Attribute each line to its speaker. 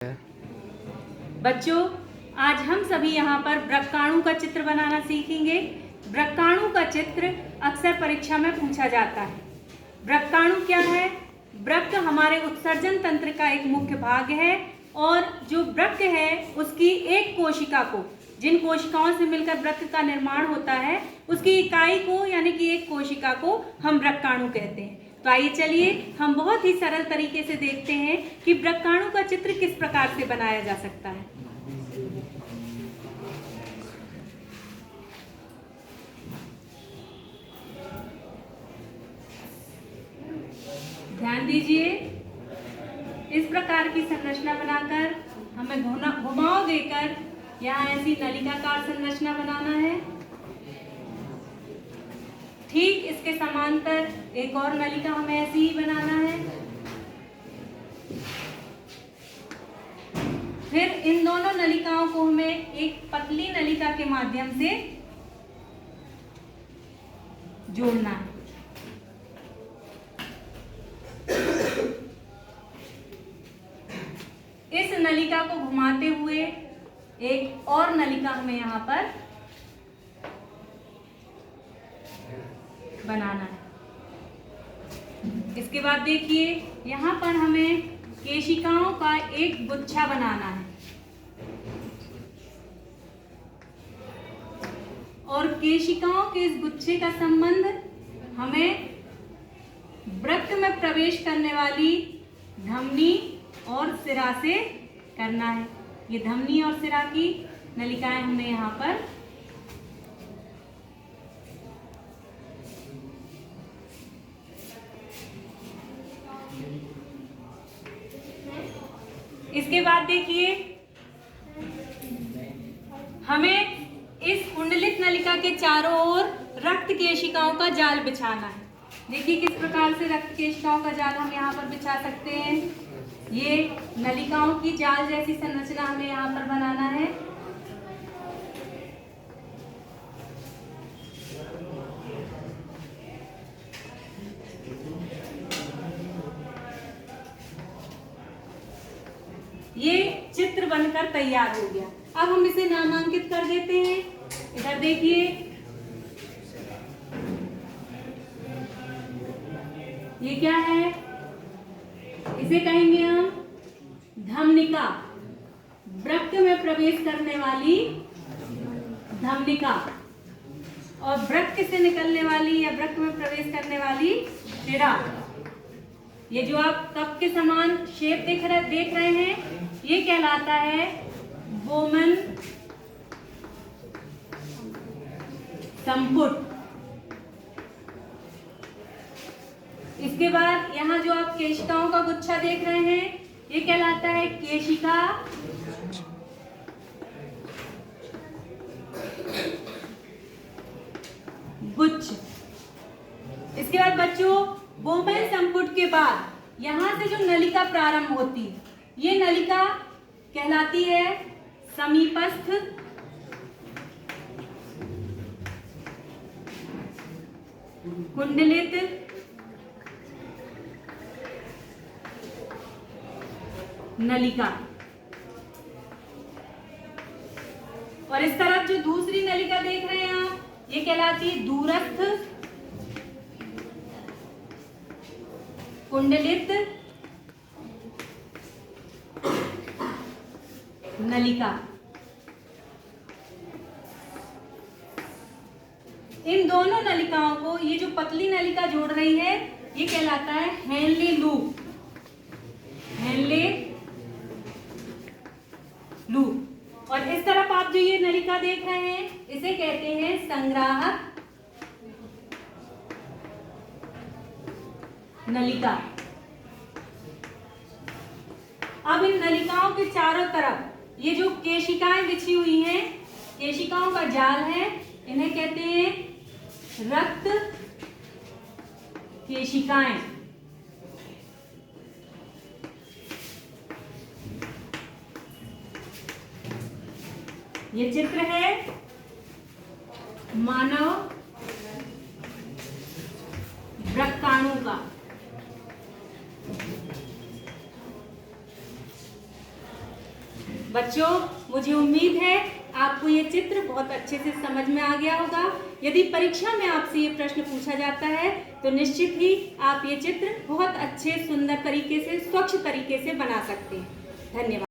Speaker 1: बच्चों, आज हम सभी यहाँ पर वृक्काणु का चित्र बनाना सीखेंगे। वृक्काणु का चित्र अक्सर परीक्षा में पूछा जाता है। वृक्काणु क्या है? वृक्क हमारे उत्सर्जन तंत्र का एक मुख्य भाग है और जो वृक्क है उसकी एक कोशिका को, जिन कोशिकाओं से मिलकर वृक्क का निर्माण होता है, उसकी इकाई को यानी कि एक कोशिका को हम वृक्काणु कहते हैं। तो आइए चलिए हम बहुत ही सरल तरीके से देखते हैं कि वृक्काणु का चित्र किस प्रकार से बनाया जा सकता है। ध्यान दीजिए, इस प्रकार की संरचना बनाकर हमें घुमाव देकर यहाँ ऐसी नलिकाकार संरचना बनाना है। ठीक इसके समांतर एक और नलिका हमें ऐसी ही बनाना है। फिर इन दोनों नलिकाओं को हमें एक पतली नलिका के माध्यम से जोड़ना है। इस नलिका को घुमाते हुए एक और नलिका हमें यहाँ पर बनाना है। इसके बाद देखिए, यहाँ पर हमें केशिकाओं का एक गुच्छा बनाना है और केशिकाओं के इस गुच्छे का संबंध हमें वृक्क में प्रवेश करने वाली धमनी और सिरा से करना है। ये धमनी और सिरा की नलिकाएं हमें यहाँ पर इसके बाद देखिए, हमें इस कुंडलित नलिका के चारों ओर रक्त केशिकाओं का जाल बिछाना है। देखिए किस प्रकार से रक्त केशिकाओं का जाल हम यहाँ पर बिछा सकते हैं। ये नलिकाओं की जाल जैसी संरचना हमें यहाँ पर बनाना है। ये चित्र बनकर तैयार हो गया। अब हम इसे नामांकित कर देते हैं। इधर देखिए, ये क्या है? इसे कहेंगे हम धमनिका, वृक्क में प्रवेश करने वाली धमनिका, और वृक्क से निकलने वाली या वृक्क में प्रवेश करने वाली सिरा। ये जो आप कप के समान शेप देख रहे हैं, ये कहलाता है बोमन संपुट। इसके बाद यहाँ जो आप केशिकाओं का गुच्छा देख रहे हैं, ये कहलाता है केशिका गुच्छ। इसके बाद बच्चों, बोमन संपुट के बाद यहाँ से जो नलिका प्रारंभ होती है, ये नलिका कहलाती है समीपस्थ कुंडलित नलिका। और इस तरफ जो दूसरी नलिका देख रहे हैं आप, ये कहलाती है दूरस्थ कुंडलित नलिका। इन दोनों नलिकाओं को ये जो पतली नलिका जोड़ रही है, ये कहलाता है हेनले लूप। Henle loop. और इस तरफ आप जो ये नलिका देख रहे हैं, इसे कहते हैं संग्राहक नलिका। अब इन नलिकाओं के चारों तरफ ये जो केशिकाएं बिछी हुई हैं, केशिकाओं का जाल है, इन्हें कहते हैं रक्त केशिकाएं। ये चित्र है मानव वृक्काणु का। बच्चों, मुझे उम्मीद है आपको ये चित्र बहुत अच्छे से समझ में आ गया होगा। यदि परीक्षा में आपसे ये प्रश्न पूछा जाता है तो निश्चित ही आप ये चित्र बहुत अच्छे सुंदर तरीके से, स्वच्छ तरीके से बना सकते हैं। धन्यवाद।